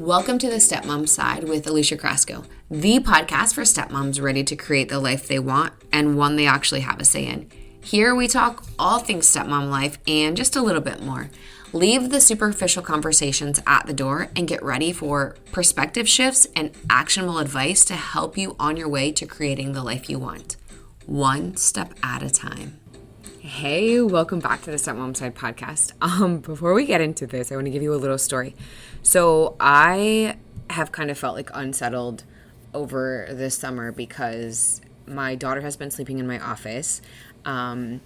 Welcome to the Stepmom Side with Alicia, the podcast for stepmoms ready to create the life they want and one they actually have a say in. Here we talk all things stepmom life and just a little bit more. Leave the superficial conversations at the door and get ready for perspective shifts and actionable advice to help you on your way to creating the life you want, one step at a time. Hey, welcome back to the Stepmom Side Podcast. Before we get into this, I want to give you a little story. So I have kind of felt like unsettled over this summer because my daughter has been sleeping in my office, and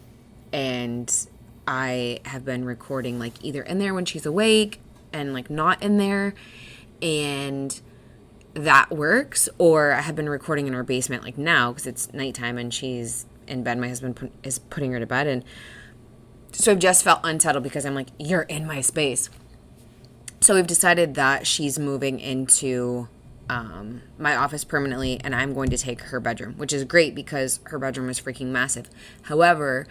I have been recording like either in there when she's awake and like not in there, and that works, or I have been recording in our basement like now because it's nighttime and she's in bed. My husband is putting her to bed, and so I've just felt unsettled because I'm like, you're in my space. So we've decided that she's moving into my office permanently, and I'm going to take her bedroom, which is great because her bedroom is freaking massive. However,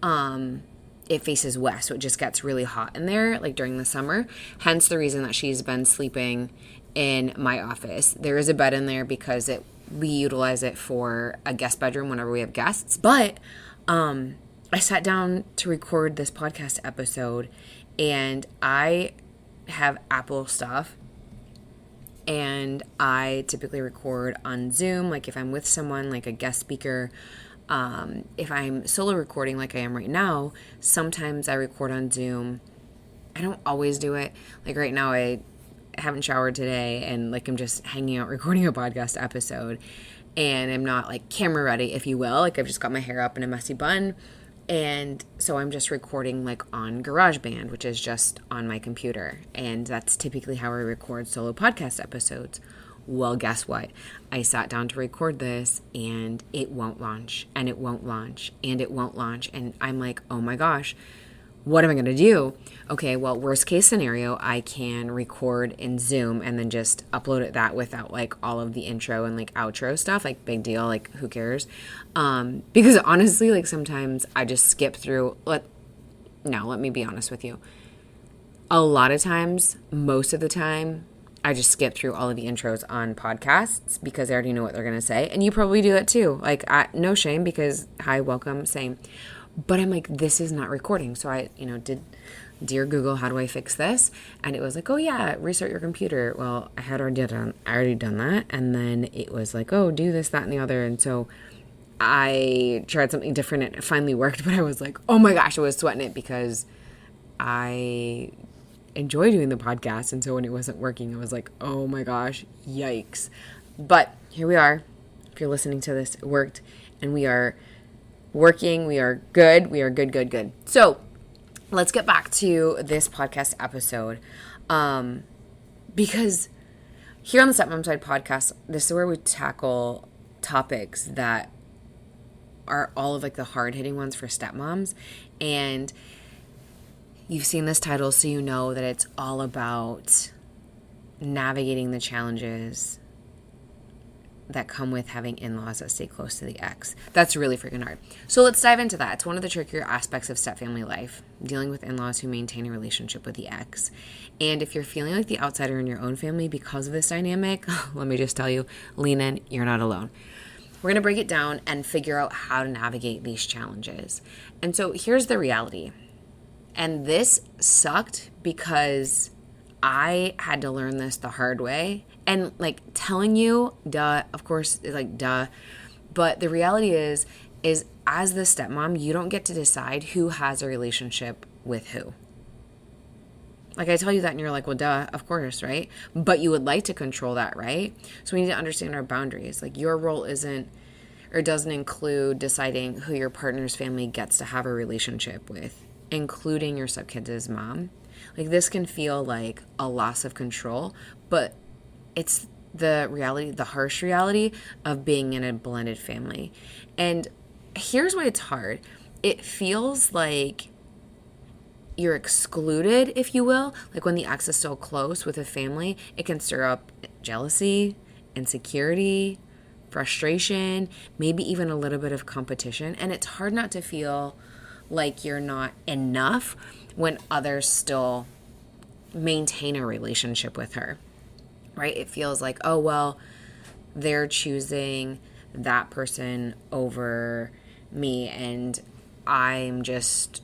it faces west, so it just gets really hot in there, like during the summer. Hence the reason that she's been sleeping in my office. There is a bed in there because we utilize it for a guest bedroom whenever we have guests. But I sat down to record this podcast episode, and I have Apple stuff, and I typically record on Zoom, like if I'm with someone, like a guest speaker. If I'm solo recording like I am right now, sometimes I record on Zoom. I don't always do it. Like right now, I haven't showered today, and like I'm just hanging out recording a podcast episode, and I'm not like camera ready, if you will. Like I've just got my hair up in a messy bun, and so I'm just recording like on GarageBand, which is just on my computer, and that's typically how I record solo podcast episodes. Well, guess what? I sat down to record this, and it won't launch, and it won't launch, and it won't launch, and I'm like, oh my gosh, what am I going to do? Okay, well, worst case scenario, I can record in Zoom and then just upload it that without like all of the intro and like outro stuff, like big deal, like who cares? Because honestly, like sometimes I just skip through, let me be honest with you. A lot of times, most of the time, I just skip through all of the intros on podcasts because I already know what they're going to say. And you probably do it too. Like, no shame because, hi, welcome, same. But I'm like, this is not recording. So I, did, dear Google, how do I fix this? And it was like, oh yeah, restart your computer. Well, I had already done that. And then it was like, oh, do this, that, and the other. And so I tried something different and it finally worked. But I was like, oh my gosh, I was sweating it because I enjoy doing the podcast. And so when it wasn't working, I was like, oh my gosh, yikes. But here we are. If you're listening to this, it worked. And we are working. We are good. We are good. So let's get back to this podcast episode. Because here on the Stepmom Side Podcast, this is where we tackle topics that are all of like the hard-hitting ones for stepmoms. And you've seen this title, so you know that it's all about navigating the challenges that come with having in-laws that stay close to the ex. That's really freaking hard. So let's dive into that. It's one of the trickier aspects of stepfamily life, dealing with in-laws who maintain a relationship with the ex. And if you're feeling like the outsider in your own family because of this dynamic, let me just tell you, lean in, you're not alone. We're going to break it down and figure out how to navigate these challenges. And so here's the reality. And this sucked because I had to learn this the hard way. And like telling you, duh, of course, like duh. But the reality is as the stepmom, you don't get to decide who has a relationship with who. Like I tell you that and you're like, well, duh, of course, right? But you would like to control that, right? So we need to understand our boundaries. Like your role doesn't include deciding who your partner's family gets to have a relationship with, including your stepkids' mom. Like this can feel like a loss of control, but it's the reality, the harsh reality of being in a blended family. And here's why it's hard. It feels like you're excluded, if you will. Like when the ex is so close with a family, it can stir up jealousy, insecurity, frustration, maybe even a little bit of competition. And it's hard not to feel like you're not enough when others still maintain a relationship with her. right? It feels like, oh, well, they're choosing that person over me and I'm just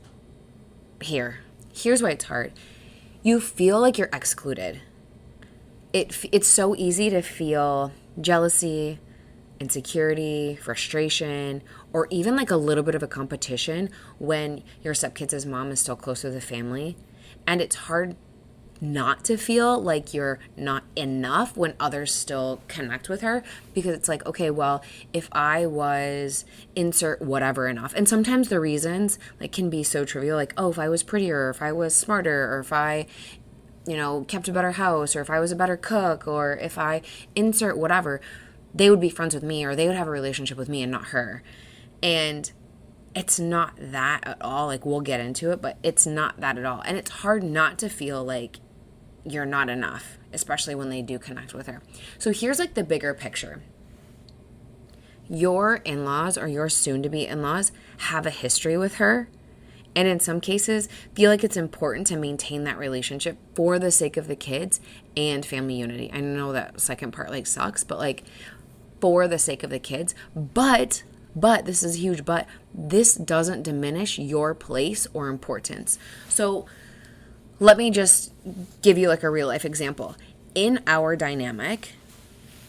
here. Here's why it's hard. You feel like you're excluded. It's so easy to feel jealousy, insecurity, frustration, or even like a little bit of a competition when your stepkid's mom is still close to the family. And it's hard not to feel like you're not enough when others still connect with her, because it's like, okay, well, if I was insert whatever enough, and sometimes the reasons like can be so trivial, like, oh, if I was prettier, or if I was smarter, or if I kept a better house, or if I was a better cook, or if I insert whatever, they would be friends with me, or they would have a relationship with me and not her. And it's not that at all. Like, we'll get into it, but it's not that at all. And it's hard not to feel like you're not enough, especially when they do connect with her. So here's like the bigger picture. Your in-laws or your soon-to-be in-laws have a history with her, and in some cases feel like it's important to maintain that relationship for the sake of the kids and family unity. I know that second part like sucks, but like for the sake of the kids. But this is a huge but, this doesn't diminish your place or importance. So let me just give you like a real life example. In our dynamic,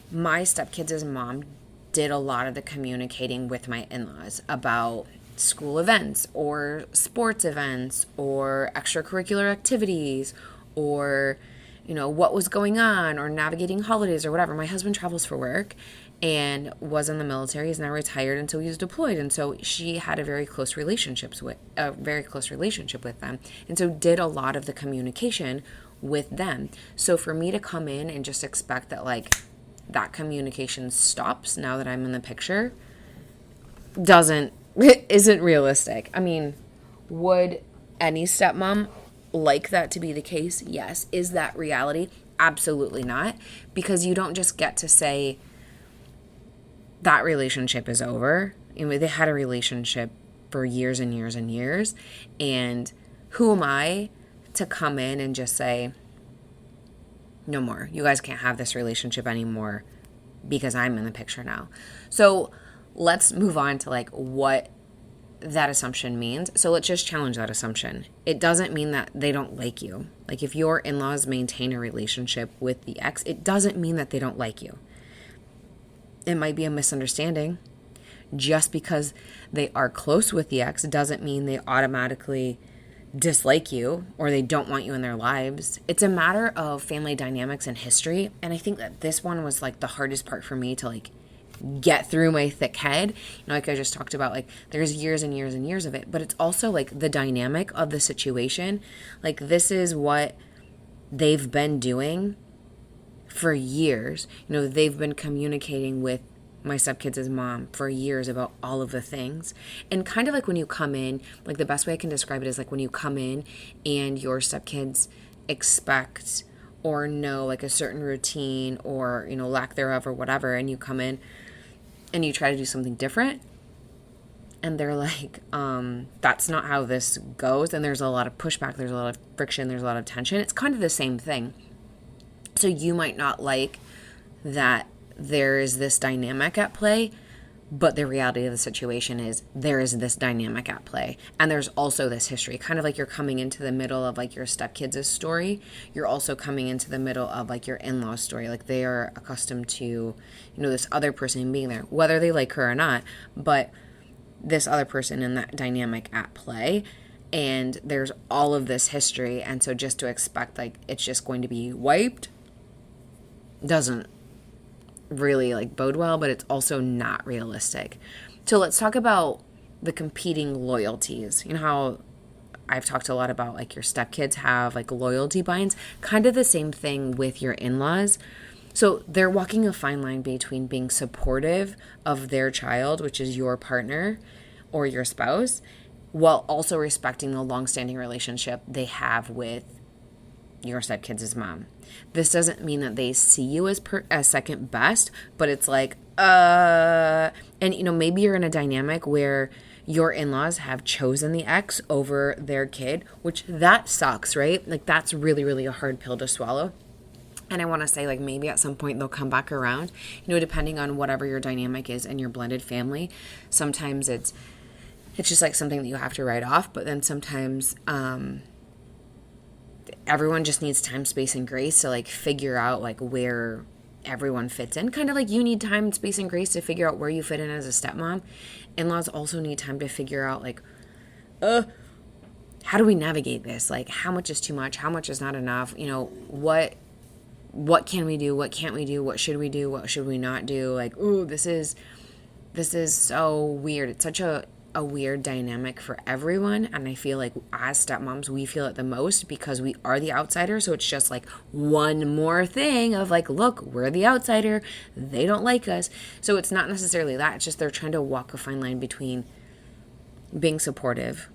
my stepkid's mom did a lot of the communicating with my in-laws about school events or sports events or extracurricular activities or, what was going on or navigating holidays or whatever. My husband travels for work and was in the military. He's now retired, and so he was deployed. And so she had a very close relationship with them. And so did a lot of the communication with them. So for me to come in and just expect that like that communication stops now that I'm in the picture isn't realistic. I mean, would any stepmom like that to be the case? Yes. Is that reality? Absolutely not. Because you don't just get to say that relationship is over. They had a relationship for years and years and years. And who am I to come in and just say, no more. You guys can't have this relationship anymore because I'm in the picture now. So let's move on to like what that assumption means. So let's just challenge that assumption. It doesn't mean that they don't like you. Like if your in-laws maintain a relationship with the ex, it doesn't mean that they don't like you. It might be a misunderstanding. Just because they are close with the ex doesn't mean they automatically dislike you or they don't want you in their lives. It's a matter of family dynamics and history. And I think that this one was like the hardest part for me to like get through my thick head. Like I just talked about, like there's years and years and years of it, but it's also like the dynamic of the situation. Like this is what they've been doing for years. They've been communicating with my stepkid's mom for years about all of the things. And kind of like when you come in, like the best way I can describe it is like when you come in and your stepkids expect or know like a certain routine or, lack thereof or whatever, and you come in and you try to do something different and they're like, that's not how this goes. And there's a lot of pushback, there's a lot of friction, there's a lot of tension. It's kind of the same thing. So you might not like that there is this dynamic at play, but the reality of the situation is there is this dynamic at play. And there's also this history, kind of like you're coming into the middle of like your stepkids' story. You're also coming into the middle of like your in-laws story. Like they are accustomed to, this other person being there, whether they like her or not, but this other person in that dynamic at play. And there's all of this history. And so just to expect like it's just going to be wiped doesn't really like bode well, but it's also not realistic. So let's talk about the competing loyalties. How I've talked a lot about like your stepkids have like loyalty binds, kind of the same thing with your in-laws. So they're walking a fine line between being supportive of their child, which is your partner or your spouse, while also respecting the long-standing relationship they have with your stepkid's mom. This doesn't mean that they see you as second best, but it's like, and maybe you're in a dynamic where your in-laws have chosen the ex over their kid, which that sucks, right? Like that's really, really a hard pill to swallow. And I want to say, like, maybe at some point they'll come back around, depending on whatever your dynamic is in your blended family. Sometimes it's just like something that you have to write off, but then sometimes everyone just needs time, space, and grace to like figure out like where everyone fits in. Kind of like you need time, space, and grace to figure out where you fit in as a stepmom. In-laws also need time to figure out like, how do we navigate this? Like, how much is too much? How much is not enough? What can we do? What can't we do? What should we do? What should we not do? Like, ooh, this is so weird. It's such a weird dynamic for everyone. And I feel like as stepmoms, we feel it the most because we are the outsider. So it's just like one more thing of like, look, we're the outsider. They don't like us. So it's not necessarily that. It's just they're trying to walk a fine line between being supportive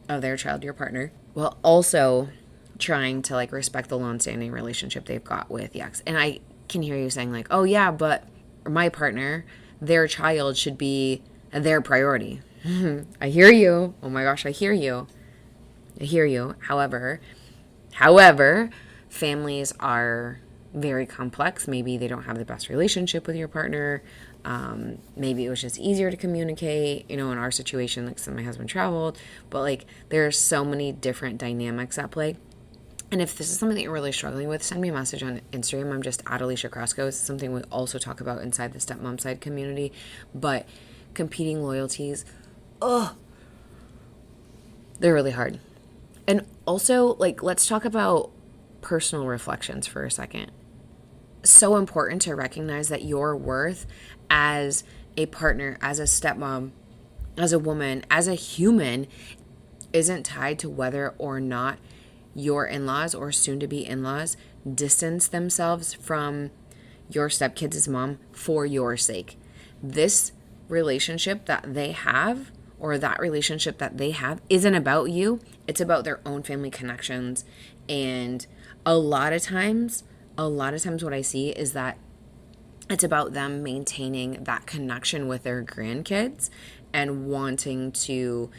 of their child, your partner, while also trying to like respect the long-standing relationship they've got with the ex. And I can hear you saying like, oh yeah, but my partner, their child should be their priority. I hear you. Oh my gosh, I hear you. However, families are very complex. Maybe they don't have the best relationship with your partner. Maybe it was just easier to communicate, in our situation, like my husband traveled, but like there are so many different dynamics at play. And if this is something that you're really struggling with, send me a message on Instagram. I'm just at Alicia Crosco. It's something we also talk about inside the Stepmom Side community. But competing loyalties, they're really hard. And also, like, let's talk about personal reflections for a second. So important to recognize that your worth as a partner, as a stepmom, as a woman, as a human, isn't tied to whether or not your in-laws or soon-to-be in-laws distance themselves from your stepkids' mom for your sake. This relationship that they have, or that relationship that they have, isn't about you. It's about their own family connections. And a lot of times what I see is that it's about them maintaining that connection with their grandkids and wanting to,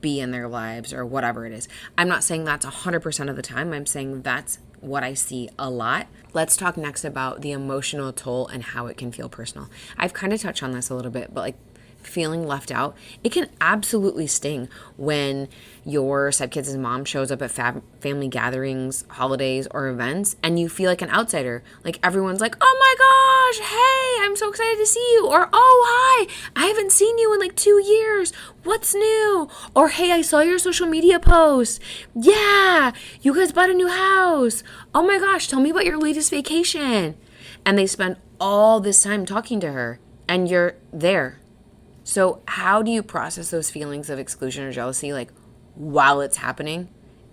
be in their lives or whatever it is. I'm not saying that's 100% of the time. I'm saying that's what I see a lot. Let's talk next about the emotional toll and how it can feel personal. I've kind of touched on this a little bit, but like feeling left out, it can absolutely sting when your stepkids' mom shows up at family gatherings, holidays, or events, and you feel like an outsider. Like everyone's like, oh my gosh, hey, I'm so excited to see you. Or, oh, hi, I haven't seen you in like 2 years. What's new? Or, hey, I saw your social media post. Yeah, you guys bought a new house. Oh my gosh, tell me about your latest vacation. And they spend all this time talking to her, and you're there. So how do you process those feelings of exclusion or jealousy, like, while it's happening?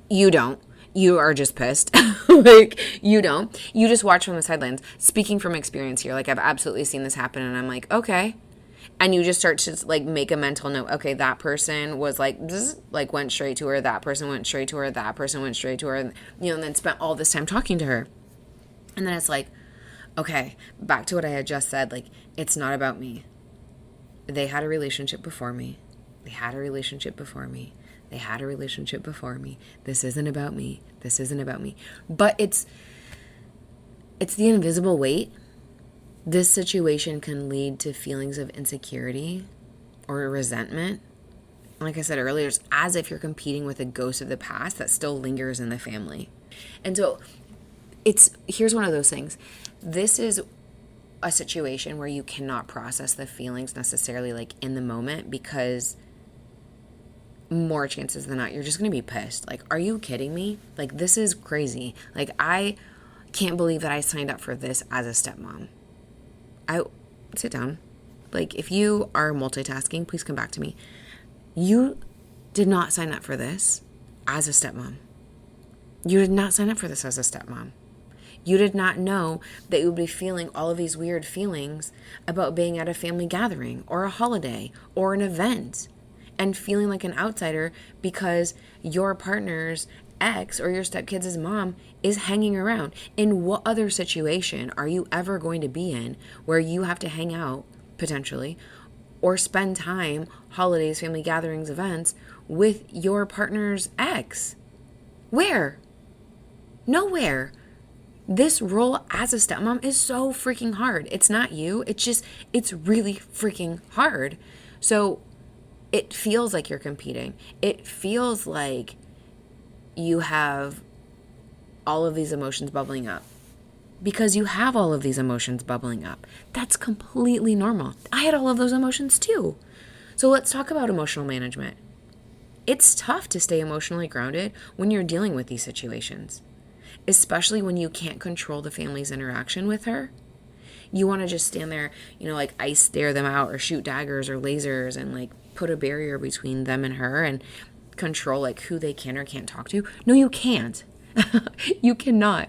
You don't. You are just pissed. Like, you don't. You just watch from the sidelines. Speaking from experience here, like, I've absolutely seen this happen, and I'm like, okay. And you just start to, like, make a mental note. Okay, that person was, like, like, went straight to her. That person went straight to her. That person went straight to her. And, and then spent all this time talking to her. And then it's like, okay, back to what I had just said. Like, it's not about me. They had a relationship before me. They had a relationship before me. They had a relationship before me. This isn't about me. This isn't about me. But it's the invisible weight. This situation can lead to feelings of insecurity or resentment. Like I said earlier, it's as if you're competing with a ghost of the past that still lingers in the family. And so here's one of those things. This is a situation where you cannot process the feelings necessarily like in the moment, because more chances than not, you're just going to be pissed. Like, are you kidding me? Like, this is crazy. Like, I can't believe that I signed up for this as a stepmom. Sit down. Like, if you are multitasking, please come back to me. You did not sign up for this as a stepmom. You did not sign up for this as a stepmom. You did not know that you would be feeling all of these weird feelings about being at a family gathering or a holiday or an event and feeling like an outsider because your partner's ex or your stepkids' mom is hanging around. In what other situation are you ever going to be in where you have to hang out, potentially, or spend time, holidays, family gatherings, events, with your partner's ex? Where? Nowhere. This role as a stepmom is so freaking hard. It's not you. It's really freaking hard. So it feels like you're competing. It feels like you have all of these emotions bubbling up because you have all of these emotions bubbling up. That's completely normal. I had all of those emotions too. So let's talk about emotional management. It's tough to stay emotionally grounded when you're dealing with these situations, especially when you can't control the family's interaction with her. You want to just stand there, like ice stare them out or shoot daggers or lasers and like put a barrier between them and her and control like who they can or can't talk to. No, you can't. You cannot.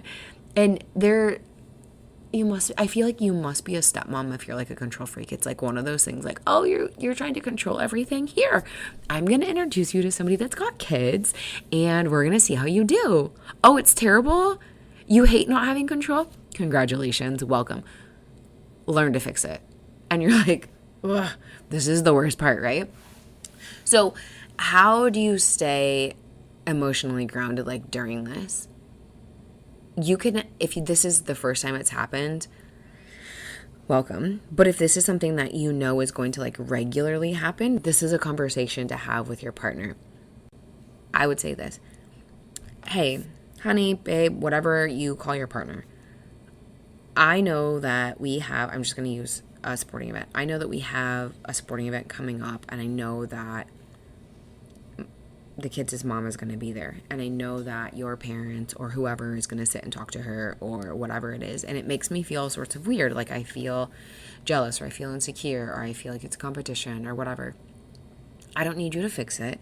And I feel like you must be a stepmom if you're like a control freak. It's like one of those things like, oh, you're trying to control everything. Here, I'm going to introduce you to somebody that's got kids and we're going to see how you do. Oh, it's terrible. You hate not having control? Congratulations. Welcome. Learn to fix it. And you're like, ugh, this is the worst part, right? So how do you stay emotionally grounded like during this? You can, if this is the first time it's happened, welcome. But if this is something that you know is going to like regularly happen, this is a conversation to have with your partner. I would say this. Hey, honey, babe, whatever you call your partner. I know that I'm just going to use a sporting event. I know that we have a sporting event coming up, and I know that the kids' mom is going to be there. And I know that your parent or whoever is going to sit and talk to her or whatever it is. And it makes me feel sorts of weird. Like I feel jealous or I feel insecure or I feel like it's a competition or whatever. I don't need you to fix it.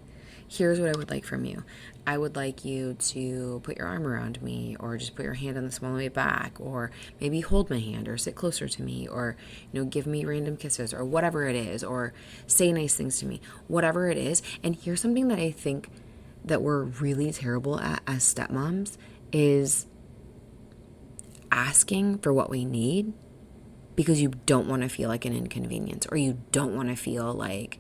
Here's what I would like from you. I would like you to put your arm around me or just put your hand on the small of my back or maybe hold my hand or sit closer to me or, give me random kisses or whatever it is or say nice things to me, whatever it is. And here's something that I think that we're really terrible at as stepmoms is asking for what we need because you don't want to feel like an inconvenience or you don't want to feel like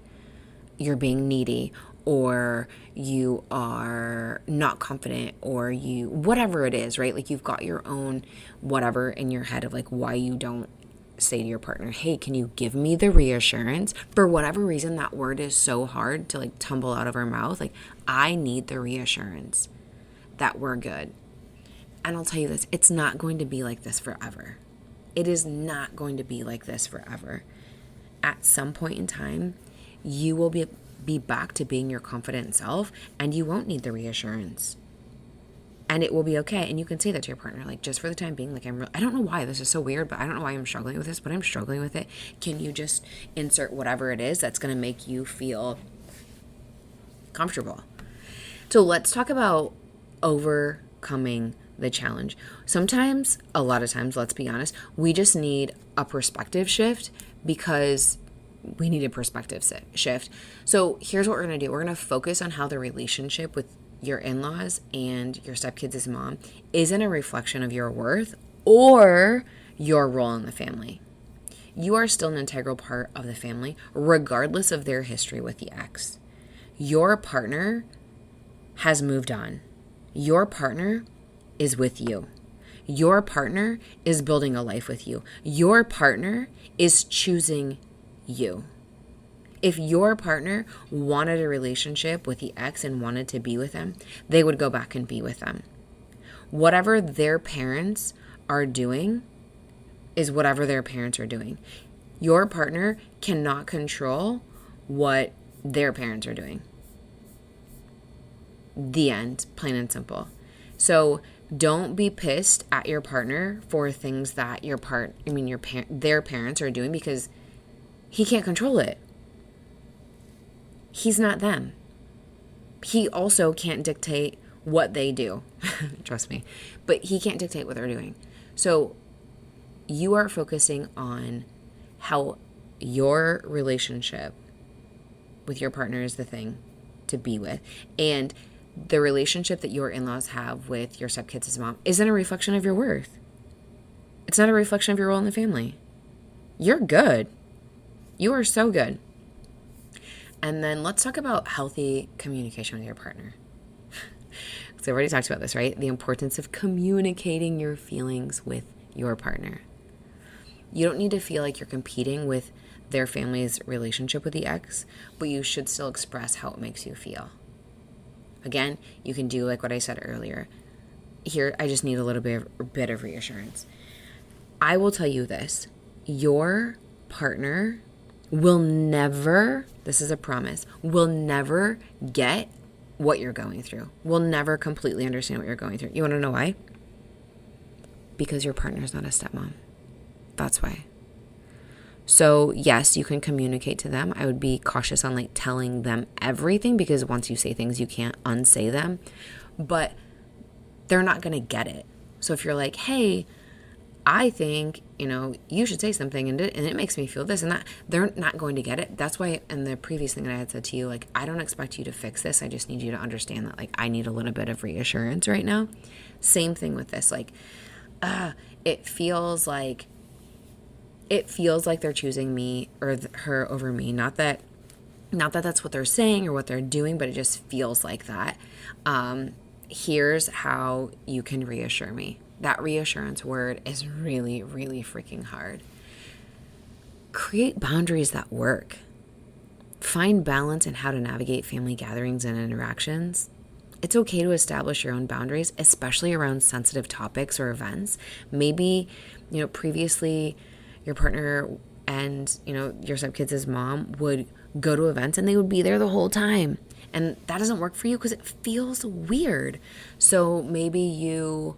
you're being needy or you are not confident or whatever it is, right? Like you've got your own whatever in your head of like why you don't say to your partner, hey, can you give me the reassurance? For whatever reason, that word is so hard to like tumble out of our mouth. Like I need the reassurance that we're good. And I'll tell you this, it's not going to be like this forever. It is not going to be like this forever. At some point in time, you will be back to being your confident self and you won't need the reassurance. And it will be okay. And you can say that to your partner, like just for the time being, like I don't know why this is so weird, but I don't know why I'm struggling with this, but I'm struggling with it. Can you just insert whatever it is that's going to make you feel comfortable? So let's talk about overcoming the challenge. Sometimes, a lot of times, let's be honest, we just need a perspective shift because we need a perspective shift. So here's what we're going to do. We're going to focus on how the relationship with your in-laws and your stepkids' mom isn't a reflection of your worth or your role in the family. You are still an integral part of the family, regardless of their history with the ex. Your partner has moved on. Your partner is with you. Your partner is building a life with you. Your partner is choosing you. If your partner wanted a relationship with the ex and wanted to be with them, they would go back and be with them. Whatever their parents are doing is whatever their parents are doing. Your partner cannot control what their parents are doing. The end, plain and simple. So don't be pissed at your partner for things that their parents are doing because he can't control it. He's not them. He also can't dictate what they do. Trust me. But he can't dictate what they're doing. So you are focusing on how your relationship with your partner is the thing to be with. And the relationship that your in-laws have with your stepkids' mom isn't a reflection of your worth. It's not a reflection of your role in the family. You're good. You are so good. And then let's talk about healthy communication with your partner. So I've already talked about this, right? The importance of communicating your feelings with your partner. You don't need to feel like you're competing with their family's relationship with the ex, but you should still express how it makes you feel. Again, you can do like what I said earlier. Here, I just need a little bit of reassurance. I will tell you this. Your partner will never, this is a promise, will never get what you're going through. Will never completely understand what you're going through. You want to know why? Because your partner's not a stepmom. That's why. So yes, you can communicate to them. I would be cautious on like telling them everything, because once you say things, you can't unsay them. But they're not going to get it. So if you're like, hey, I think, you should say something and it makes me feel this and that, they're not going to get it. That's why in the previous thing that I had said to you, like, I don't expect you to fix this. I just need you to understand that, like, I need a little bit of reassurance right now. Same thing with this. Like, it feels like they're choosing me or her over me. Not that that's what they're saying or what they're doing, but it just feels like that. Here's how you can reassure me. That reassurance word is really, really freaking hard. Create boundaries that work. Find balance in how to navigate family gatherings and interactions. It's okay to establish your own boundaries, especially around sensitive topics or events. Maybe, previously your partner and, your stepkids' mom would go to events and they would be there the whole time. And that doesn't work for you because it feels weird. So maybe you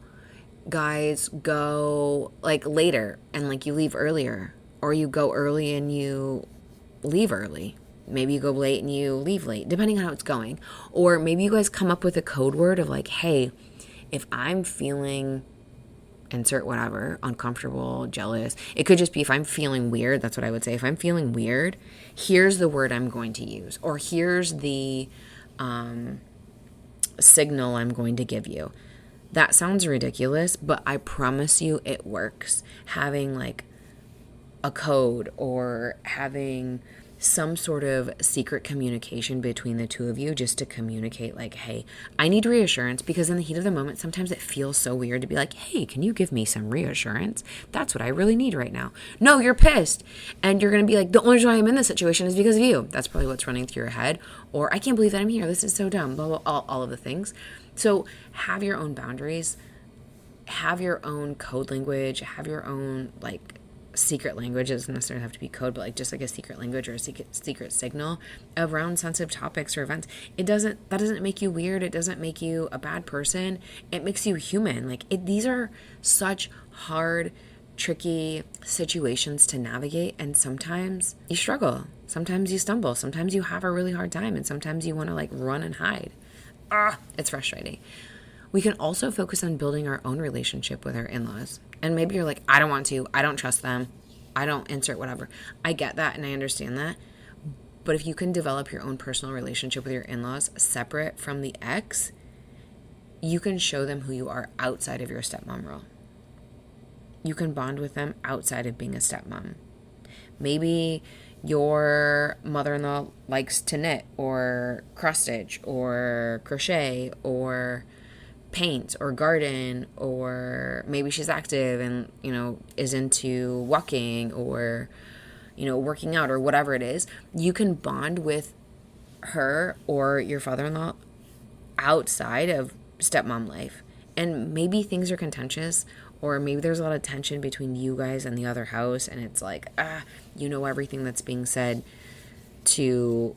guys go like later and like you leave earlier, or you go early and you leave early. Maybe you go late and you leave late, depending on how it's going. Or maybe you guys come up with a code word of like, hey, if I'm feeling insert whatever, uncomfortable, jealous, it could just be if I'm feeling weird. That's what I would say. If I'm feeling weird, here's the word I'm going to use, or here's the signal I'm going to give you. That sounds ridiculous, but I promise you it works. Having like a code or having some sort of secret communication between the two of you just to communicate like, hey, I need reassurance, because in the heat of the moment, sometimes it feels so weird to be like, hey, can you give me some reassurance? That's what I really need right now. No, you're pissed. And you're going to be like, the only reason why I'm in this situation is because of you. That's probably what's running through your head. Or I can't believe that I'm here. This is so dumb. Blah, blah, all of the things. So have your own boundaries, have your own code language, have your own like secret language. It doesn't necessarily have to be code, but like just like a secret language or a secret signal around sensitive topics or events. That doesn't make you weird. It doesn't make you a bad person. It makes you human. Like these are such hard, tricky situations to navigate. And sometimes you struggle. Sometimes you stumble. Sometimes you have a really hard time. And sometimes you want to like run and hide. It's frustrating. We can also focus on building our own relationship with our in-laws. And maybe you're like, I don't want to. I don't trust them. I don't insert whatever. I get that and I understand that. But if you can develop your own personal relationship with your in-laws separate from the ex, you can show them who you are outside of your stepmom role. You can bond with them outside of being a stepmom. Maybe your mother-in-law likes to knit or cross stitch or crochet or paint or garden, or maybe she's active and, is into walking or, working out or whatever it is. You can bond with her or your father-in-law outside of stepmom life. And maybe things are contentious, or maybe there's a lot of tension between you guys and the other house, and it's like, everything that's being said to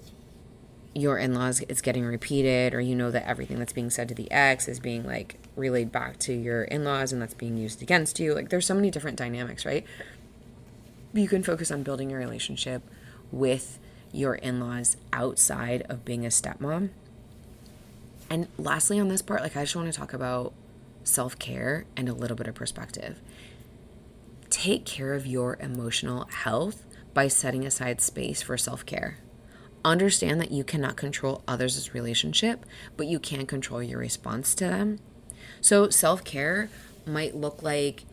your in-laws is getting repeated, or that everything that's being said to the ex is being like relayed back to your in-laws and that's being used against you. Like there's so many different dynamics, right? You can focus on building your relationship with your in-laws outside of being a stepmom. And lastly on this part, like I just want to talk about self-care and a little bit of perspective. Take care of your emotional health by setting aside space for self-care. Understand that you cannot control others' relationship, but you can control your response to them. So self-care might look like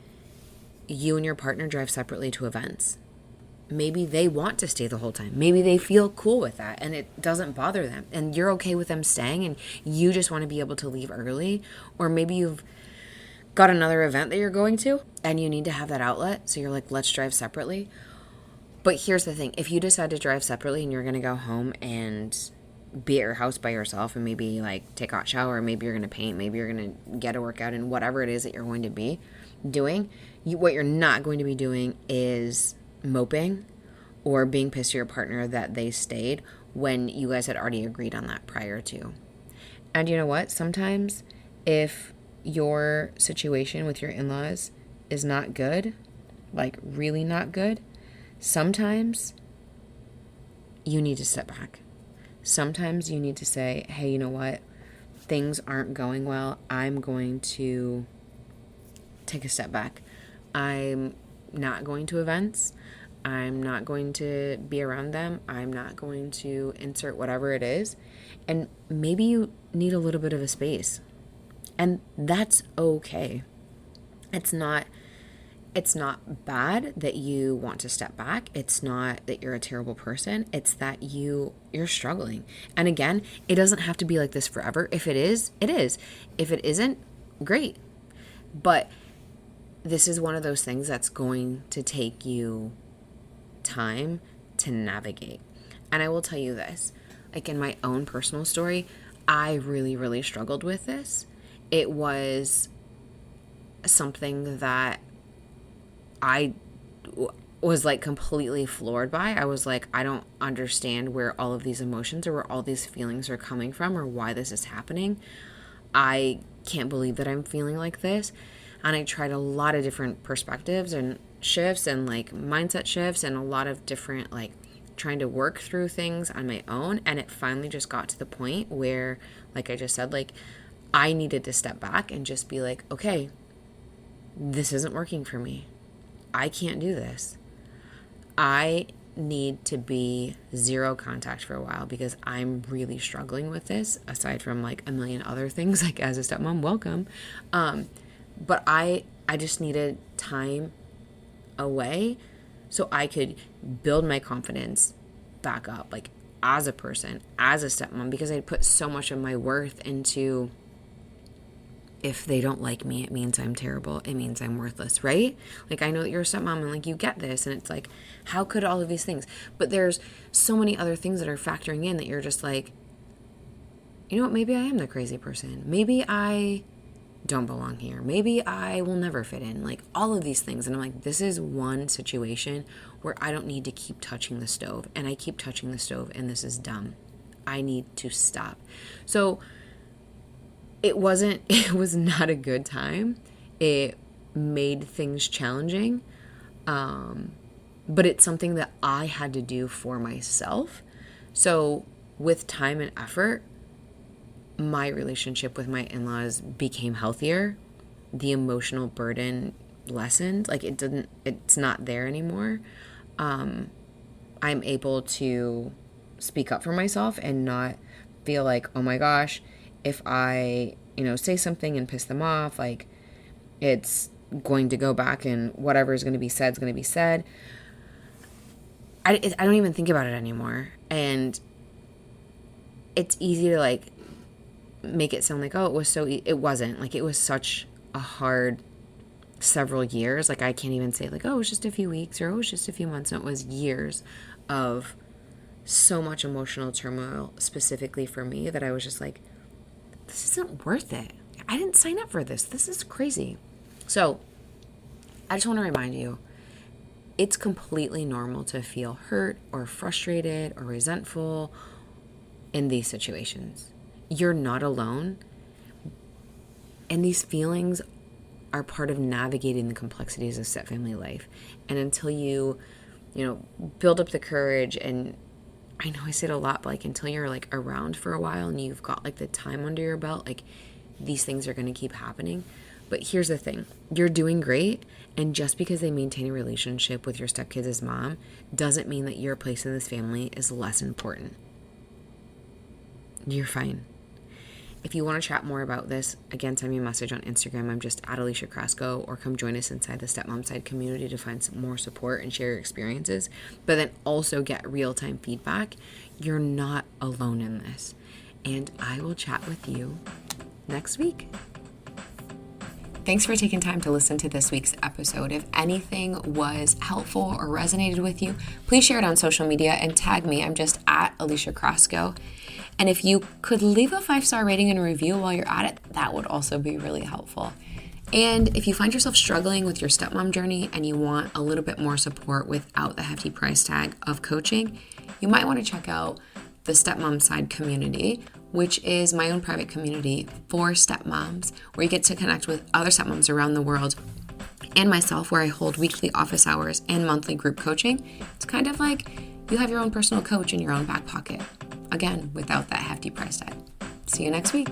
you and your partner drive separately to events. maybe they want to stay the whole time. Maybe they feel cool with that and it doesn't bother them. And you're okay with them staying and you just want to be able to leave early. Or maybe you've got another event that you're going to and you need to have that outlet. So you're like, let's drive separately. But here's the thing. If you decide to drive separately and you're going to go home and be at your house by yourself and maybe like take a hot shower, maybe you're going to paint, maybe you're going to get a workout, and whatever it is that you're going to be doing, what you're not going to be doing is moping or being pissed at your partner that they stayed when you guys had already agreed on that prior to. And you know what? Sometimes if your situation with your in-laws is not good, like really not good, sometimes you need to step back. Sometimes you need to say, hey, you know what? Things aren't going well. I'm going to take a step back. I'm not going to events. I'm not going to be around them. I'm not going to insert whatever it is. And maybe you need a little bit of a space. And that's okay. It's not bad that you want to step back. It's not that you're a terrible person. It's that you're struggling. And again, it doesn't have to be like this forever. If it is, it is. If it isn't, great. But this is one of those things that's going to take you time to navigate. And I will tell you this, like in my own personal story, I really, really struggled with this. It was something that I was like completely floored by. I was like, I don't understand where all of these emotions or where all these feelings are coming from or why this is happening. I can't believe that I'm feeling like this. And I tried a lot of different perspectives and shifts and like mindset shifts and a lot of different like trying to work through things on my own. And it finally just got to the point where, like I just said, like I needed to step back and just be like, okay, this isn't working for me. I can't do this. I need to be zero contact for a while because I'm really struggling with this, aside from like a million other things, like as a stepmom, welcome. But I just needed time away so I could build my confidence back up, like as a person, as a stepmom, because I'd put so much of my worth into, if they don't like me, it means I'm terrible. It means I'm worthless, right? Like, I know that you're a stepmom and like you get this, and it's like, how could all of these things? But there's so many other things that are factoring in that you're just like, you know what? Maybe I am the crazy person. Maybe I don't belong here. Maybe I will never fit in. Like all of these things. And I'm like, this is one situation where I don't need to keep touching the stove, and I keep touching the stove, and this is dumb. I need to stop. So it was not a good time. It made things challenging. But it's something that I had to do for myself. So with time and effort, my relationship with my in-laws became healthier. The emotional burden lessened. Like it's not there anymore. I'm able to speak up for myself and not feel like, oh my gosh, if I, say something and piss them off, like it's going to go back and whatever is going to be said is going to be said. I don't even think about it anymore. And it's easy to like make it sound like, oh, it was so, it wasn't. Like it was such a hard several years. Like I can't even say like, oh, it was just a few weeks or oh, it was just a few months. No, it was years of so much emotional turmoil specifically for me that I was just like, this isn't worth it. I didn't sign up for this. This is crazy. So I just want to remind you, it's completely normal to feel hurt or frustrated or resentful in these situations. You're not alone. And these feelings are part of navigating the complexities of step-family life. And until you build up the courage, and I know I say it a lot, but like until you're like around for a while and you've got like the time under your belt, like these things are going to keep happening. But here's the thing, you're doing great. And just because they maintain a relationship with your stepkids as mom doesn't mean that your place in this family is less important. You're fine. If you want to chat more about this, again, send me a message on Instagram. I'm just at Alicia Krasko, or come join us inside the Stepmom Side community to find some more support and share your experiences, but then also get real-time feedback. You're not alone in this. And I will chat with you next week. Thanks for taking time to listen to this week's episode. If anything was helpful or resonated with you, please share it on social media and tag me. I'm just at Alicia Krasko. And if you could leave a 5-star rating and a review while you're at it, that would also be really helpful. And if you find yourself struggling with your stepmom journey and you want a little bit more support without the hefty price tag of coaching, you might want to check out the Stepmom Side community, which is my own private community for stepmoms, where you get to connect with other stepmoms around the world and myself, where I hold weekly office hours and monthly group coaching. It's kind of like you have your own personal coach in your own back pocket. Again, without that hefty price tag. See you next week.